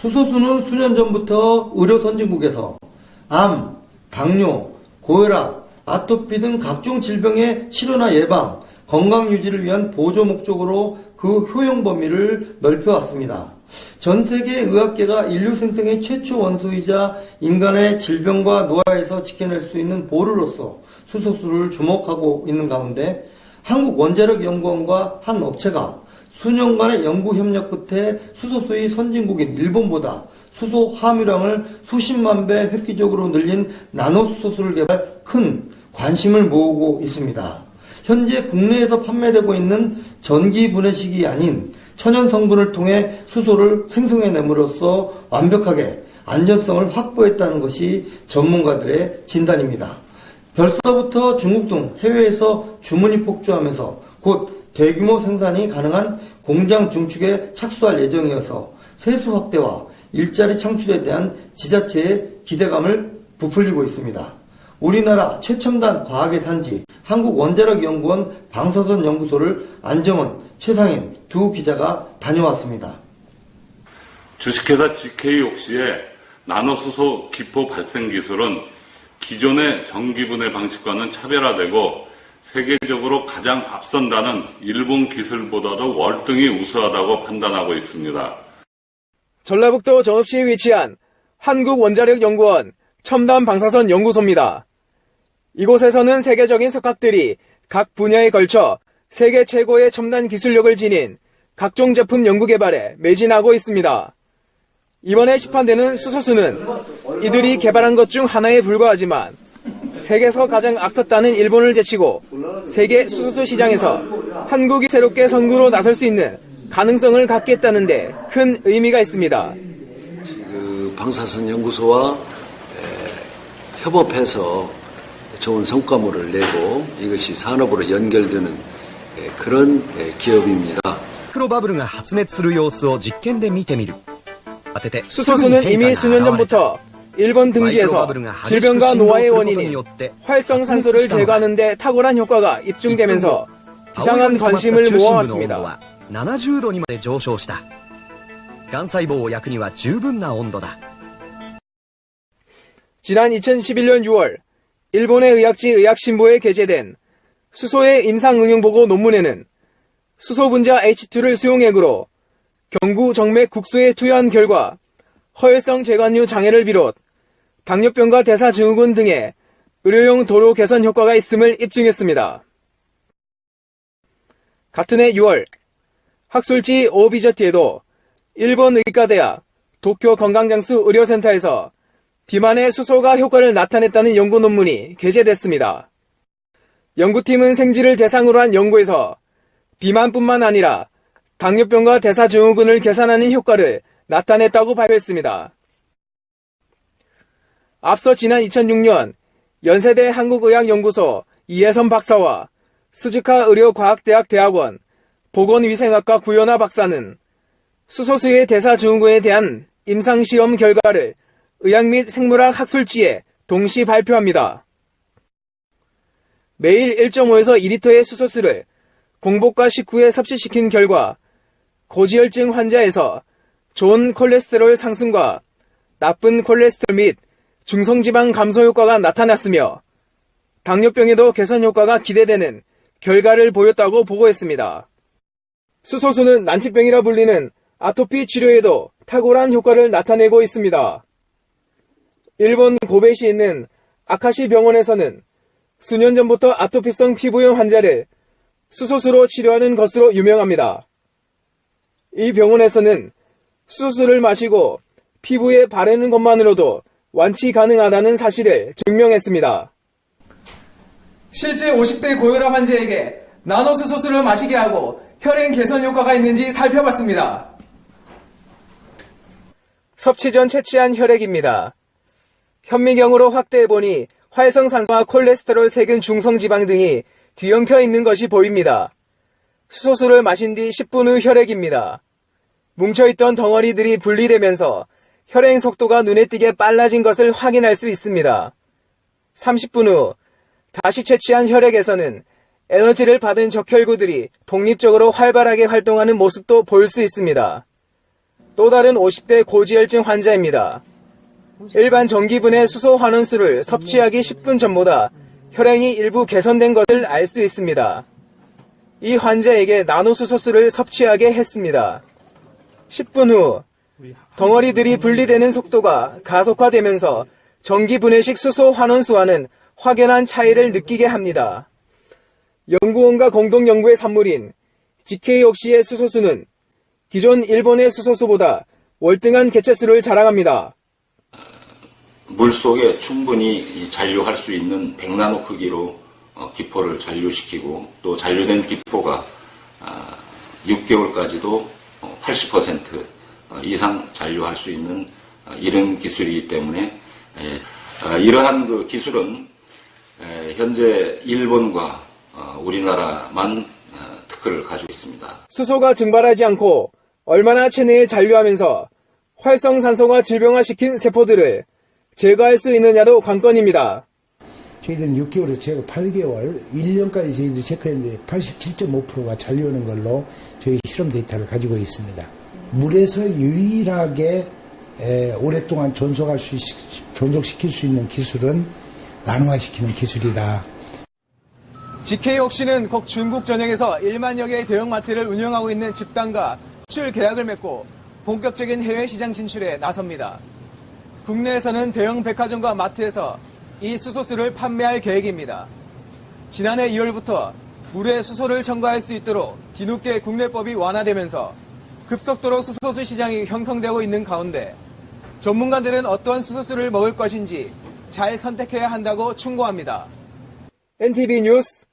수소수는 수년 전부터 의료 선진국에서 암, 당뇨, 고혈압, 아토피 등 각종 질병의 치료나 예방, 건강 유지를 위한 보조 목적으로 그 효용 범위를 넓혀왔습니다. 전 세계 의학계가 인류 생성의 최초 원소이자 인간의 질병과 노화에서 지켜낼 수 있는 보루로서 수소수를 주목하고 있는 가운데 한국원자력연구원과 한 업체가 수년간의 연구 협력 끝에 수소수의 선진국인 일본보다 수소 함유량을 수십만 배 획기적으로 늘린 나노수소수를 개발 큰 관심을 모으고 있습니다. 현재 국내에서 판매되고 있는 전기 분해식이 아닌 천연 성분을 통해 수소를 생성해냄으로써 완벽하게 안전성을 확보했다는 것이 전문가들의 진단입니다. 벌써부터 중국 등 해외에서 주문이 폭주하면서 곧 대규모 생산이 가능한 공장 증축에 착수할 예정이어서 세수 확대와 일자리 창출에 대한 지자체의 기대감을 부풀리고 있습니다. 우리나라 최첨단 과학의 산지 한국원자력연구원 방사선 연구소를 안정원, 최상인 두 기자가 다녀왔습니다. 주식회사 GK옥시의 나노수소 기포 발생 기술은 기존의 전기분해 방식과는 차별화되고 세계적으로 가장 앞선다는 일본 기술보다도 월등히 우수하다고 판단하고 있습니다. 전라북도 전읍시에 위치한 한국원자력연구원 첨단방사선 연구소입니다. 이곳에서는 세계적인 석학들이 각 분야에 걸쳐 세계 최고의 첨단 기술력을 지닌 각종 제품 연구 개발에 매진하고 있습니다. 이번에 시판되는 수소수는 이들이 개발한 것 중 하나에 불과하지만 세계에서 가장 앞섰다는 일본을 제치고 세계 수소수 시장에서 한국이 새롭게 선구로 나설 수 있는 가능성을 갖겠다는 데 큰 의미가 있습니다. 방사선 연구소와 협업해서 좋은 성과물을 내고 이것이 산업으로 연결되는 그런 기업입니다. 수소수는 이미 수년 전부터 일본 등지에서 질병과 노화의 원인인 활성산소를 제거하는 데 탁월한 효과가 입증되면서 비상한 관심을 모아왔습니다. 지난 2011년 6월 일본의 의학지 의학신보에 게재된 수소의 임상응용보고 논문에는 수소 분자 H2를 수용액으로 경부 정맥 국소에 투여한 결과 허혈성 제관류 장애를 비롯 당뇨병과 대사증후군 등의 의료용 도로 개선 효과가 있음을 입증했습니다. 같은 해 6월 학술지 오비저티에도 일본 의과대학 도쿄 건강장수 의료센터에서 비만의 수소가 효과를 나타냈다는 연구 논문이 게재됐습니다. 연구팀은 생쥐를 대상으로 한 연구에서 비만뿐만 아니라 당뇨병과 대사증후군을 개선하는 효과를 나타냈다고 발표했습니다. 앞서 지난 2006년 연세대 한국의학연구소 이혜선 박사와 스즈카 의료과학대학 대학원 보건위생학과 구현아 박사는 수소수의 대사증후군에 대한 임상시험 결과를 의학 및 생물학 학술지에 동시 발표합니다. 매일 1.5에서 2리터의 수소수를 공복과 식후에 섭취시킨 결과 고지혈증 환자에서 좋은 콜레스테롤 상승과 나쁜 콜레스테롤 및 중성지방 감소 효과가 나타났으며 당뇨병에도 개선 효과가 기대되는 결과를 보였다고 보고했습니다. 수소수는 난치병이라 불리는 아토피 치료에도 탁월한 효과를 나타내고 있습니다. 일본 고베시에 있는 아카시 병원에서는 수년 전부터 아토피성 피부염 환자를 수소수로 치료하는 것으로 유명합니다. 이 병원에서는 수소수를 마시고 피부에 바르는 것만으로도 완치 가능하다는 사실을 증명했습니다. 실제 50대 고혈압 환자에게 나노수소수를 마시게 하고 혈행 개선 효과가 있는지 살펴봤습니다. 섭취 전 채취한 혈액입니다. 현미경으로 확대해보니 활성산소와 콜레스테롤 세균 중성지방 등이 뒤엉켜 있는 것이 보입니다. 수소수를 마신 뒤 10분 후 혈액입니다. 뭉쳐있던 덩어리들이 분리되면서 혈행 속도가 눈에 띄게 빨라진 것을 확인할 수 있습니다. 30분 후 다시 채취한 혈액에서는 에너지를 받은 적혈구들이 독립적으로 활발하게 활동하는 모습도 볼 수 있습니다. 또 다른 50대 고지혈증 환자입니다. 일반 전기분해 수소 환원수를 섭취하기 10분 전보다 혈행이 일부 개선된 것을 알 수 있습니다. 이 환자에게 나노수소수를 섭취하게 했습니다. 10분 후 덩어리들이 분리되는 속도가 가속화되면서 전기분해식 수소 환원수와는 확연한 차이를 느끼게 합니다. 연구원과 공동 연구의 산물인 GK옥시의 수소수는 기존 일본의 수소수보다 월등한 개체수를 자랑합니다. 물속에 충분히 잔류할 수 있는 100나노 크기로 기포를 잔류시키고 또 잔류된 기포가 6개월까지도 80% 이상 잔류할 수 있는 이런 기술이기 때문에 이러한 그 기술은 현재 일본과 우리나라만 특허를 가지고 있습니다. 수소가 증발하지 않고 얼마나 체내에 잔류하면서 활성산소가 질병화시킨 세포들을 제거할 수 있느냐도 관건입니다. 저희들은 6개월에서 제가 8개월, 1년까지 저희들이 체크했는데 87.5%가 잔류하는 걸로 저희 실험 데이터를 가지고 있습니다. 물에서 유일하게 오랫동안 존속시킬 수 있는 기술은 나노화시키는 기술이다. GK옥시는 곧 중국 전역에서 1만여 개의 대형마트를 운영하고 있는 집단과 수출 계약을 맺고 본격적인 해외 시장 진출에 나섭니다. 국내에서는 대형 백화점과 마트에서 이 수소수를 판매할 계획입니다. 지난해 2월부터 물에 수소를 첨가할 수 있도록 뒤늦게 국내법이 완화되면서 급속도로 수소수 시장이 형성되고 있는 가운데 전문가들은 어떤 수소수를 먹을 것인지 잘 선택해야 한다고 충고합니다. NTV 뉴스